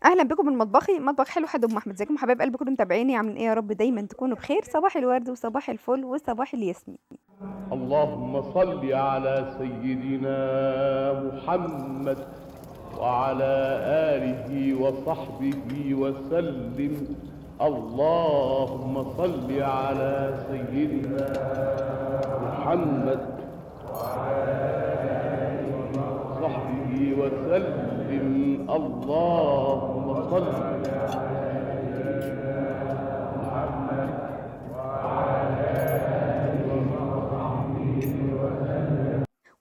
اهلا بكم من مطبخي، مطبخ حلو حد ام احمد. ازيكم حبايب قلبي كلهم متابعيني؟ عاملين ايه؟ يا رب دايما تكونوا بخير. صباح الورد وصباح الفل وصباح الياسمين. اللهم صل على سيدنا محمد وعلى آله وصحبه وسلم. اللهم صل على سيدنا محمد وصحبه وسلم. اللهم صل.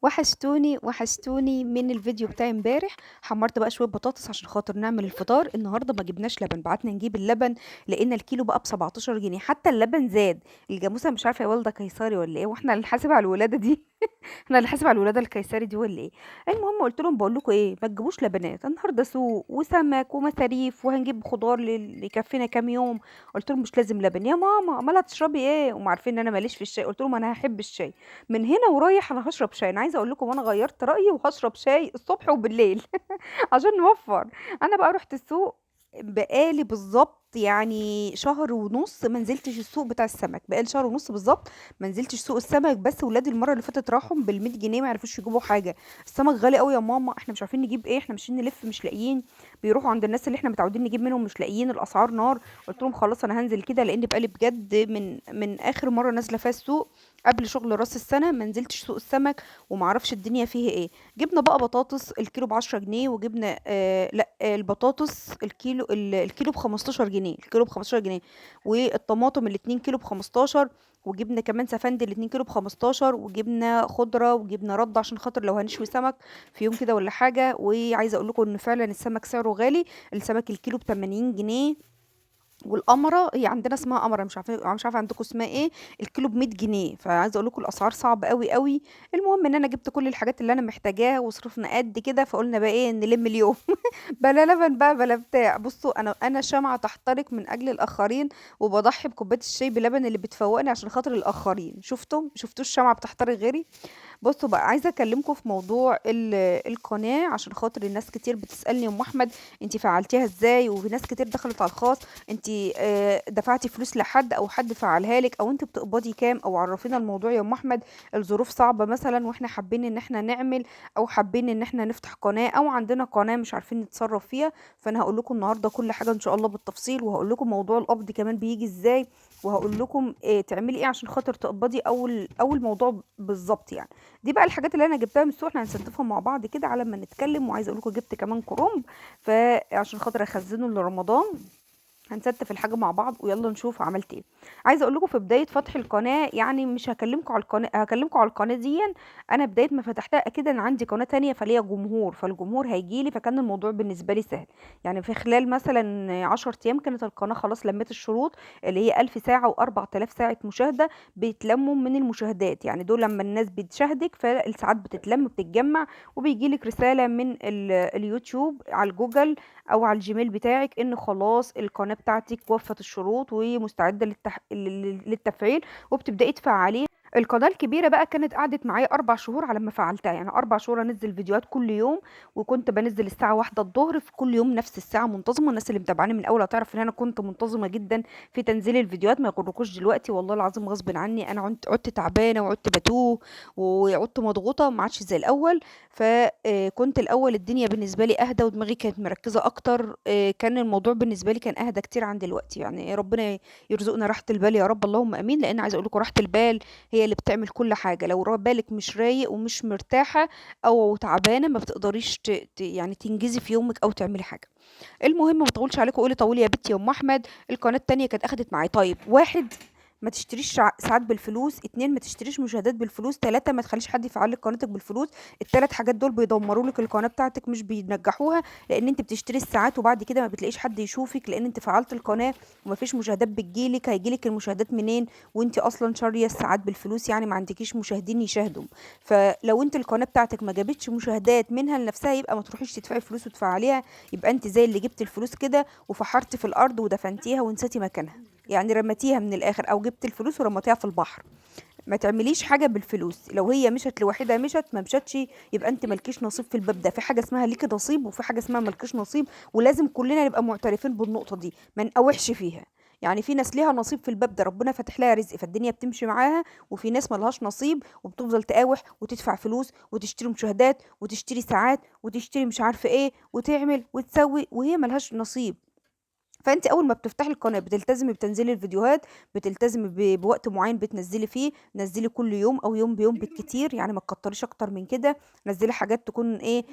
وحشتوني وحشتوني من الفيديو بتاعي امبارح. حمرت بقى شويه بطاطس عشان خاطر نعمل الفطار. النهارده ما جبناش لبن، بعتنا نجيب اللبن لقينا الكيلو بقى ب 17 جنيه. حتى اللبن زاد. الجاموسه مش عارفه يا والده قيصري ولا ايه، واحنا اللي نحاسب على الولاده دي؟ احنا اللي حاسب على الولاده القيصري دي ولا ايه؟ المهم قلت لهم بقول لكم ايه، ما تجيبوش لبنات النهارده، سوق وسمك ومصاريف وهنجيب خضار اللي يكفينا كام يوم. قلت لهم مش لازم لبن يا ماما، امال هتشربي ايه؟ وما عارفين ان انا ماليش في الشاي. قلت لهم انا هحب الشاي من هنا ورايح، انا هشرب شاي. انا عايزه اقول لكم انا غيرت رايي وهشرب شاي الصبح وبالليل عشان نوفر. انا بقى رحت السوق، بقالي بالظبط يعني شهر ونص ما نزلتش السوق بتاع السمك. بقالي شهر ونص بالظبط ما نزلتش سوق السمك. بس ولادي المره اللي فاتت راحوا بال100 جنيه ما عرفوش يجيبوا حاجه. السمك غالي قوي يا ماما، احنا مش عارفين نجيب ايه، احنا ماشيين نلف مش لاقيين. بيروحوا عند الناس اللي احنا متعودين نجيب منهم مش لاقيين، الاسعار نار. قلت لهم خلاص انا هنزل كده، لان بقالي بجد من اخر مره نازله فيها السوق قبل شغل راس السنه ما نزلتش سوق السمك، وما اعرفش الدنيا فيه ايه. جبنا بقى بطاطس الكيلو ب10 جنيه، وجبنا لا البطاطس الكيلو ب15 جنيه، الكيلو ب15 جنيه. والطماطم الاتنين كيلو ب15. وجبنا كمان سفند الاتنين كيلو ب15. وجبنا خضرة وجبنا رد عشان خاطر لو هنشوي سمك في يوم كده ولا حاجة. وعايزة اقول لكم ان فعلا السمك سعره غالي. السمك الكيلو ب80 جنيه. والقمره هي عندنا اسمها قمره، مش عارفه عندكم اسمها ايه. الكيلو ب100 جنيه. فعايزه اقول لكم الاسعار صعبه قوي قوي. المهم ان انا جبت كل الحاجات اللي انا محتاجاها وصرفنا قد كده، فقلنا بقى ايه نلم اليوم. بلا لبن بقى بلا بتاع. بصوا انا شمعة تحترق من اجل الاخرين، وبضحي بكوبايه الشاي بلبن اللي بتفوقني عشان خاطر الاخرين. شفتوا الشمعة بتحترق غيري. بصوا بقى عايزه اكلمكم في موضوع القناه، عشان خاطر الناس كتير بتسالني يا ام احمد انت فعلتيها ازاي، وفي ناس كتير دخلت على الخاص. انت دفعتي فلوس لحد او حد فعلها لك، او انت بتقبضي كام، او عرفينا الموضوع يا ام احمد. الظروف صعبه مثلا واحنا حابين ان احنا نعمل، او حابين ان احنا نفتح قناه، او عندنا قناه مش عارفين نتصرف فيها. فانا هقول لكم النهارده كل حاجه ان شاء الله بالتفصيل، وهقول لكم موضوع القبض كمان بيجي ازاي، وهقول لكم تعملي ايه عشان خاطر تقبضي اول موضوع بالظبط يعني. دي بقى الحاجات اللي انا جبتها من السوق، احنا هنستفهم مع بعض كده على ما نتكلم. وعايزه اقول لكم جبت كمان كرنب فعشان خاطر اخزنه لرمضان. هنستف الحاجة مع بعض ويلا نشوف عملت ايه. عايزه اقول لكم في بدايه فتح القناه، يعني مش هكلمكم على القناه، هكلمكم على القناه دي. انا بدايه ما فتحتها اكيد انا عندي قناه تانية فليا جمهور، فالجمهور هيجيلي، فكان الموضوع بالنسبه لي سهل. يعني في خلال مثلا 10 ايام كانت القناه خلاص لمت الشروط، اللي هي 1000 ساعه و4000 ساعه مشاهده بيتلموا من المشاهدات. يعني دول لما الناس بتشاهدك فالساعات بتتلم بتتجمع، وبيجيلك رساله من اليوتيوب على الجوجل او على الجيميل بتاعك ان خلاص القناة بتاعتك وفت الشروط ومستعدة للتفعيل، وبتبدأي تفعليه. القناة الكبيرة بقى كانت قعدت معايا 4 شهور على ما فعلتها، يعني 4 شهور انزل فيديوهات كل يوم. وكنت بنزل الساعة 1 الظهر في كل يوم نفس الساعة منتظمة. الناس اللي متابعاني من الاول هتعرف ان انا كنت منتظمة جدا في تنزيل الفيديوهات. ما يغركوش دلوقتي والله العظيم غصب عني، انا عدت تعبانة وعدت بتوه وعدت مضغوطة، ما عادش زي الاول. فكنت الاول الدنيا بالنسبه لي اهدى ودماغي كانت مركزه اكتر. كان الموضوع بالنسبه لي كان اهدى كتير عن دلوقتي. يعني ربنا يرزقنا راحه البال يا رب، اللهم امين. لان عايزه اقول لكم راحه البال هي اللي بتعمل كل حاجه. لو بالك مش رايق ومش مرتاحه او تعبانه ما بتقدريش يعني تنجزي في يومك او تعملي حاجه. المهم ما اطولش عليكم، قولي طولي يا بنتي يا ام احمد. القناه التانية كانت اخدت معايا طيب: واحد، ما تشتريش ساعات بالفلوس. اتنين، ما تشتريش مشاهدات بالفلوس. تلاتة، ما تخليش حد يفعل لك قناتك بالفلوس. التلات حاجات دول بيدمروا لك القناه بتاعتك مش بينجحوها، لان انت بتشتري الساعات وبعد كده ما بتلاقيش حد يشوفك، لان انت فعلت القناه وما فيش مشاهدات بتجيلك. هيجيلك المشاهدات منين وانت اصلا شاريه الساعات بالفلوس؟ يعني ما عندكيش مشاهدين يشاهدوا. فلو انت القناه بتاعتك ما جابتش مشاهدات منها لنفسها، يبقى ما تروحيش تدفعي فلوس وتفعليها. يبقى انت زي اللي جبت الفلوس كده وفحرتي في الارض ودفنتيها ونسيتي مكانها، يعني رمتيها من الاخر، او جبت الفلوس ورمتيها في البحر. ما تعمليش حاجه بالفلوس، لو هي مشت لوحدها مشت، ما مشتش يبقى انت مالكيش نصيب في الباب ده. في حاجه اسمها ليكي نصيب وفي حاجه اسمها مالكيش نصيب، ولازم كلنا نبقى معترفين بالنقطه دي، ما نقاوحش فيها. يعني في ناس ليها نصيب في الباب ده، ربنا فاتح لها رزق فالدنيا بتمشي معاها، وفي ناس ملهاش نصيب وبتفضل تقاوح وتدفع فلوس وتشتري مشاهدات وتشتري ساعات وتشتري مش عارفه ايه وتعمل وتسوي وهي ملهاش نصيب. فانت اول ما بتفتحي القناه بتلتزمي بتنزيل الفيديوهات، بتلتزمي بوقت معين بتنزلي فيه، نزلي كل يوم او يوم بيوم بالكتير، يعني ما تكتريش اكتر من كده. نزلي حاجات تكون ايه،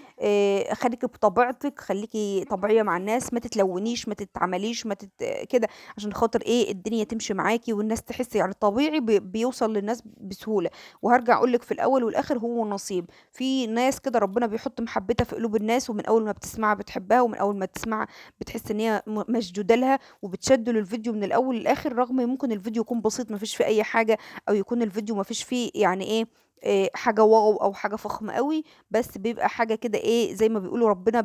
خليكي بطبيعتك، خليكي طبيعيه مع الناس، ما تتلونيش ما تتعمليش ما تت... كده، عشان خاطر ايه الدنيا تمشي معاكي والناس تحس. يعني الطبيعي بيوصل للناس بسهوله. وهرجع اقول لك في الاول والاخر هو نصيب. في ناس كده ربنا بيحط محبتها في قلوب الناس، ومن اول ما بتسمعها بتحبها، ومن اول ما تسمع بتحس ان هي مشدوده لها، وبتشد له الفيديو من الاول للاخر، رغم ممكن الفيديو يكون بسيط ما فيش فيه اي حاجه، او يكون الفيديو ما فيش فيه يعني ايه، حاجة واو أو حاجة فخمة قوي، بس بيبقى حاجة كده ايه زي ما بيقولوا ربنا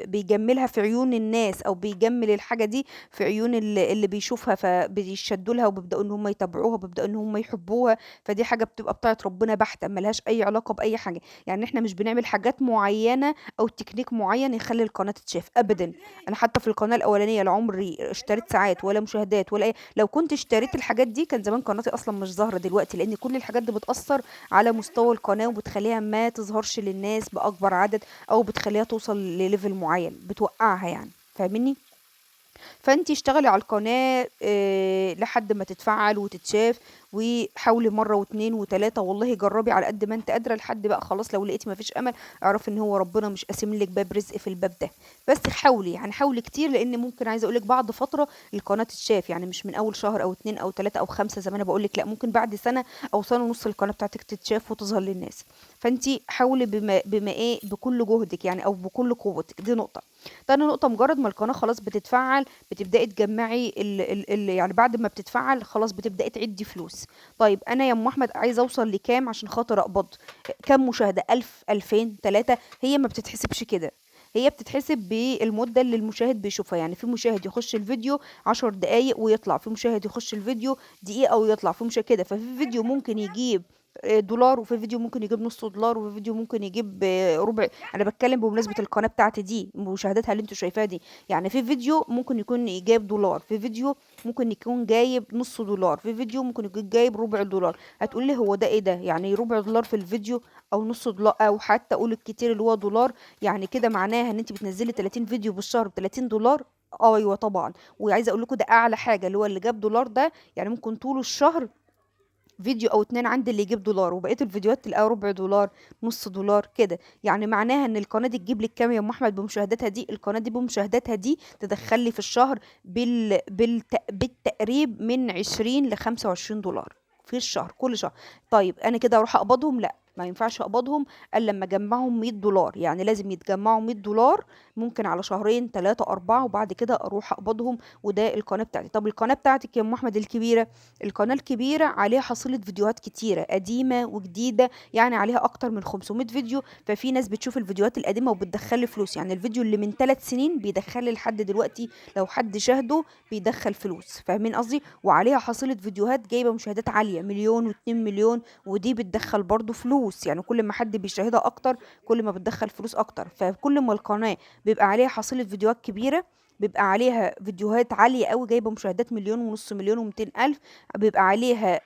بيجملها في عيون الناس، أو بيجمل الحاجة دي في عيون اللي بيشوفها، فبيشدوا لها وبيبدأوا إن هم يتابعوها وبيبدأوا إن هم يحبوها. فدي حاجة بتبقى بتاعت ربنا بحتة، ملهاش أي علاقة بأي حاجة. يعني احنا مش بنعمل حاجات معينة أو تكنيك معين يخلي القناة تتشاف أبدا. انا حتى في القناه الاولانيه لعمري اشتريت ساعات ولا مشاهدات ولا ايه. لو كنت اشتريت الحاجات دي كان زمان قناتي اصلا مش ظاهره دلوقتي، لان كل الحاجات دي بتاثر على مستوى القناه وبتخليها ما تظهرش للناس باكبر عدد، او بتخليها توصل لليفل معين بتوقعها يعني. فاهمني؟ فانتي اشتغلي على القناة لحد ما تتفعل وتتشاف، وحاولي مرة واتنين وتلاتة، والله جربي على قد ما انت قادرة، لحد بقى خلاص لو لقيتي مفيش امل اعرفي ان هو ربنا مش قاسم لك باب رزق في الباب ده. بس حاولي، يعني حاولي كتير، لان ممكن عايزة اقولك بعد فترة القناة تتشاف، يعني مش من اول شهر او اتنين او تلاتة او خمسة زي ما انا بقولك، لا ممكن بعد سنة او سنة ونص القناة بتاعتك تتشاف وتظهر للناس. فانتي حاولي بما ايه بكل جهدك يعني، او بكل قوتك. دي نقطة. تاني نقطة، مجرد ما القناة خلاص بتتفعل بتبدأي تجمعي يعني بعد ما بتتفعل خلاص بتبدأي تعدي فلوس. طيب أنا يا أم أحمد عايزة أوصل لكام عشان خاطر أقبض كام مشاهدة؟ 1000 2000 3؟ هي ما بتتحسبش كده، هي بتتحسب بالمدة اللي المشاهد بيشوفها. يعني في مشاهد يخش الفيديو 10 دقايق ويطلع، في مشاهد يخش الفيديو دقيقة ويطلع، في مشاهد كده. ففي فيديو ممكن يجيب دولار، وفي فيديو ممكن يجيب نص دولار، وفي فيديو ممكن يجيب ربع. انا بتكلم بمناسبه القناه بتاعتي دي مشاهداتها اللي انتوا شايفاها دي. يعني في فيديو ممكن يكون جايب دولار، في فيديو ممكن يكون جايب نص دولار، في فيديو ممكن يكون جايب ربع دولار. هتقول لي هو ده ايه ده؟ يعني ربع دولار في الفيديو او نص دولار، او حتى اقول الكتير اللي هو دولار، يعني كده معناها ان انت بتنزلي 30 فيديو بالشهر ب 30 دولار؟ ايوه طبعا. وعايزه اقول لكم ده اعلى حاجه، اللي هو اللي جاب دولار ده يعني ممكن طول الشهر فيديو او اتنين عندي اللي يجيب دولار، وبقيه الفيديوهات تلاقيها ربع دولار نص دولار كده. يعني معناها ان القناه دي تجيب لك كام يا ام احمد بمشاهداتها دي؟ القناه دي بمشاهداتها دي تدخل لي في الشهر بالتقريب من 20 ل 25 دولار في الشهر كل شهر. طيب انا كده اروح اقبضهم؟ لا، ما ينفعش اقبضهم الا لما اجمعهم 100 دولار. يعني لازم يتجمعوا 100 دولار، ممكن على شهرين ثلاثة أربعة، وبعد كده أروح أقبضهم. وده القناة بتاعتي. طب القناة بتاعتك يا أم أحمد الكبيرة؟ القناة الكبيرة عليها حصيلة فيديوهات كتيرة قديمة وجديدة، يعني عليها أكتر من 500 فيديو. ففي ناس بتشوف الفيديوهات القديمة وبتدخل فلوس، يعني الفيديو اللي من 3 سنين بيدخل لحد دلوقتي لو حد شاهده بيدخل فلوس. فاهمين قصدي؟ وعليها حصيلة فيديوهات جايبة مشاهدات عالية مليون واتنين مليون، ودي بتدخل برضو فلوس. يعني كل ما حد بيشاهدها أكتر كل ما بتدخل فلوس أكتر. فكل ما القناة بيبقى عليها حصيلة فيديوهات كبيرة، بيبقى عليها فيديوهات عالية قوي جايبة مشاهدات مليون ونص مليون ومتين ألف، بيبقى عليها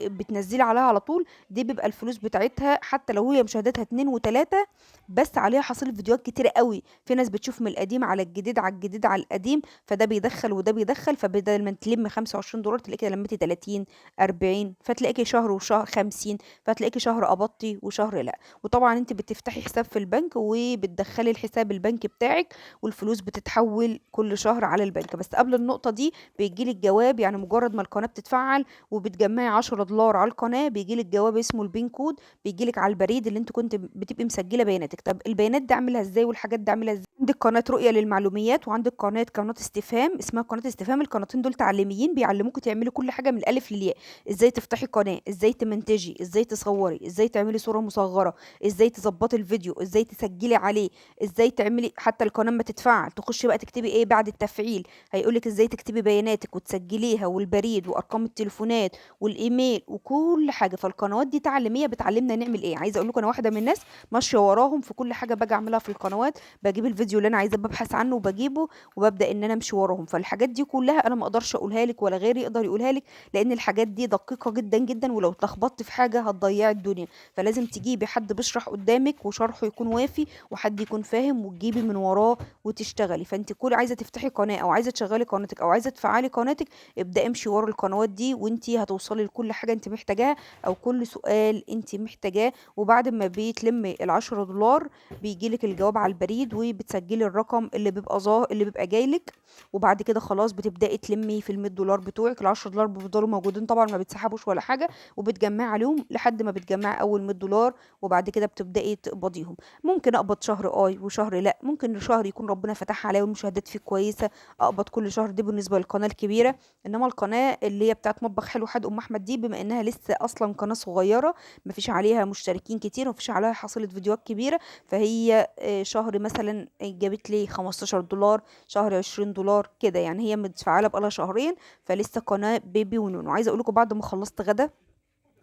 بتنزلي عليها على طول، دي بيبقى الفلوس بتاعتها حتى لو هي مشاهداتها اتنين وتلاتة بس عليها حصيلة فيديوهات كتيرة قوي. في ناس بتشوف من القديم على الجديد على الجديد على القديم، فده بيدخل وده بيدخل، فبدل ما تلم 25 دولار تلاقي كده لميتي 30 40، فتلاقيكي شهر وشهر 50، فتلاقيكي شهر قبضتي وشهر لا. وطبعا انت بتفتحي حساب في البنك وبتدخلي الحساب البنك بتاعك، والفلوس بتتحول كل شهر على البنك. بس قبل النقطة دي بيجيلك جواب، يعني مجرد ما القناة بتتفعل وبتجمعي 10 دولار على القناة بيجيلك جواب اسمه البين كود، بيجيلك على البريد اللي انت كنت بتبقي مسجلة بياناتك. طب البيانات دي اعملها ازاي والحاجات دي اعملها ازاي؟ عندك قناة رؤية للمعلوميات، وعندك قناة استفهام اسمها قناة استفهام. القناتين دول تعليميين بيعلموكوا تعملوا كل حاجة من الألف للياء. ازاي تفتحي قناة، ازاي تمنتجي، ازاي تصوري، ازاي ازاي تعملي صورة مصغرة، ازاي تظبطي الفيديو، ازاي تسجلي عليه، ازاي تعملي حتى القناة ما تتفعل تخشي بقى تكتبي ايه بعد التفعيل. هيقولك ازاي تكتبي بياناتك وتسجليها والبريد وارقام التليفونات والايميل وكل حاجة. فالقنوات دي تعليمية بتعلمنا نعمل ايه. عايزة اقول لكم انا واحدة من الناس ماشية وراهم في كل حاجة باجي اعملها في القنوات، بجيب الفيديو اللي انا عايزة ببحث عنه وبجيبه وببدأ ان انا امشي وراهم. فالحاجات دي كلها انا ما اقدرش اقولها لك ولا غيري يقدر يقولها لك، لان الحاجات دي دقيقة جدا جدا، ولو اتلخبطت في حاجة هتضيعي الدنيا. فلازم تجيبي حد بيشرح قدامك وشرحه يكون وافي وحد يكون فاهم وتجيبي من وراه وتشتغلي. فانت كل عايزة تفتحي قناة او عايزة تشغلي قناتك او عايزة تفعلي قناتك، ابدأ امشي ورا القنوات دي وانت هتوصلي لكل حاجة انت محتاجاها او كل سؤال انت محتاجاه. وبعد ما بتلمي ال10 دولار بيجيلك الجواب على البريد وبتسجلي الرقم اللي بيبقى اللي بيبقى جايلك. وبعد كده خلاص بتبدأي تلمي في ال100 دولار بتوعك. ال10 دولار بيفضلوا موجودين طبعا ما بيتسحبوش ولا حاجة، وبتجمعي عليهم لحد ما بتجمعي اول 100 دولار. وبعد كده بتبدأي تقبضيهم. ممكن اقبض شهر وشهر لا، ممكن شهر يكون ربنا فتح عليا والمشاهدات فيه كويسة اقبض كل شهر. دي بالنسبة للقناة الكبيرة. انما القناة اللي هي بتاعت مطبخ حلو حد احمد دي، بما انها لسه اصلا قناة صغيرة مفيش عليها مشتركين كتير ومفيش عليها حصيلة فيديوهات كبيرة، فهي شهر مثلا جابت لي 15 دولار، شهر 20 دولار كده. يعني هي متفعلة بقالها شهرين، فلسه قناة بيبي ونونو. عايزة اقولكم بعد ما خلصت غدا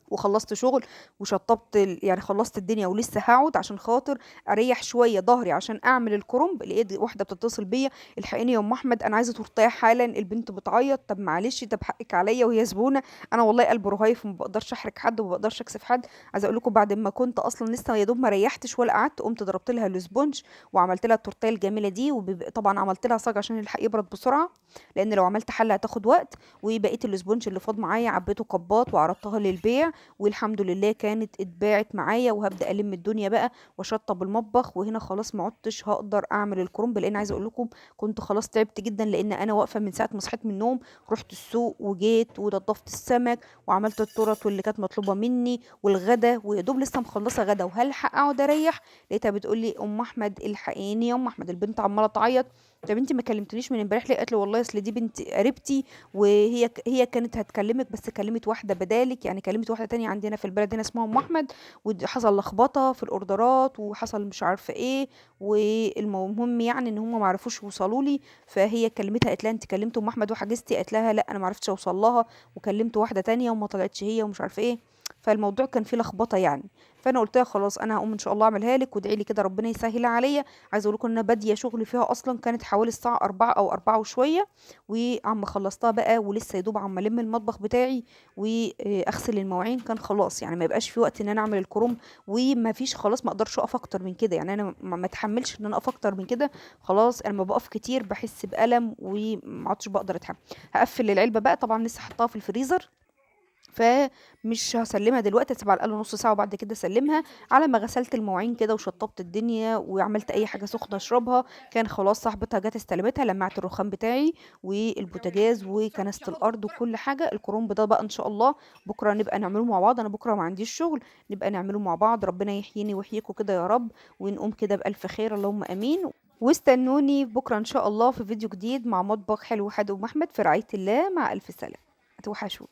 وخلصت شغل وشطبت يعني خلصت الدنيا ولسه هقعد عشان خاطر اريح شويه ظهري عشان اعمل الكرنب، لقيت واحده بتتصل بيا: الحقيني يا ام احمد انا عايزه تورتيه حالا، البنت بتعيط. طب معلش، طب حقك عليا وهي زبونه، انا والله قلب رهيف وما بقدرش احرج حد وما بقدرش اكسف حد. عايزه اقول لكم بعد ما كنت اصلا لسه يا دوب ما ريحتش ولا قعدت، قمت ضربت لها الاسبونج وعملت لها التورتيه الجميله دي. وطبعا عملت لها صاج عشان الحق يبرد بسرعه، لان لو عملت حله هتاخد وقت. وبقيت الاسبونج اللي فاض معايا عبيته كباط وعرضتها للبيع، والحمد لله كانت اتباعت معايا. وهبدأ ألم الدنيا بقى واشطب المطبخ. وهنا خلاص ما عدتش هقدر اعمل الكرنب، لان عايزه اقول لكم كنت خلاص تعبت جدا، لان انا واقفه من ساعه ما صحيت من النوم. رحت السوق وجيت ونضفت السمك وعملت التورت واللي كانت مطلوبه مني والغدا، ويا دوب لسه مخلصه غدا وهلحق اقعد اريح. لقيتها بتقول لي: ام احمد الحقيني يا ام احمد، البنت عماله تعيط. طب انت ما كلمتنيش من امبارح ليه؟ قالت لي: والله اصل دي بنت قريبتي وهي كانت هتكلمك بس كلمت واحده بدالك، يعني كلمت واحده تانية عندنا في البلد هنا اسمها ام احمد، وحصل لخبطه في الاوردرات وحصل مش عارفه ايه. والمهم يعني ان هم ما عرفوش يوصلوا لي، فهي كلمتها قالت لها: انت كلمت ام احمد وحجزتي؟ قالت لها: لا انا ما عرفتش اوصل لها، وكلمت واحده تانية وما طلعتش هي ومش عارفه ايه. فالموضوع كان فيه لخبطه يعني. فانا قلت لها: خلاص انا هقوم ان شاء الله اعملها لك وادعي لي كده ربنا يسهلها عليا. عايزه اقول لكم ان انا باديه شغل فيها اصلا كانت حوالي الساعه 4 او 4 وشويه، وعم خلصتها بقى ولسه يا دوب عم الم المطبخ بتاعي واغسل المواعين. كان خلاص يعني ما يبقاش في وقت ان انا اعمل الكرنب، وما فيش خلاص ما اقدرش اقف اكتر من كده. يعني انا ما اتحملش ان انا اقف اكتر من كده. خلاص انا لما بقف كتير بحس بألم وما عدتش بقدر اتحمل. هقفل العلبه بقى، طبعا لسه حطاها في الفريزر، فمش هسلمها دلوقتي، هسيبها على الاقل نص ساعه وبعد كده اسلمها. على ما غسلت المواعين كده وشطبت الدنيا وعملت اي حاجه سخنه اشربها، كان خلاص صاحبتها جت استلمتها. لمعت الرخام بتاعي والبوتاجاز وكنست الارض وكل حاجه. الكرنب ده بقى ان شاء الله بكره نبقى نعمله مع بعض، انا بكره ما عنديش شغل، نبقى نعمله مع بعض. ربنا يحييني ويحييكوا كده يا رب، ونقوم كده بالف خير اللهم امين. واستنوني بكره ان شاء الله في فيديو جديد مع مطبخ حلو حد ام احمد، في رعايه الله، مع الف سلامه. هتوحشوا.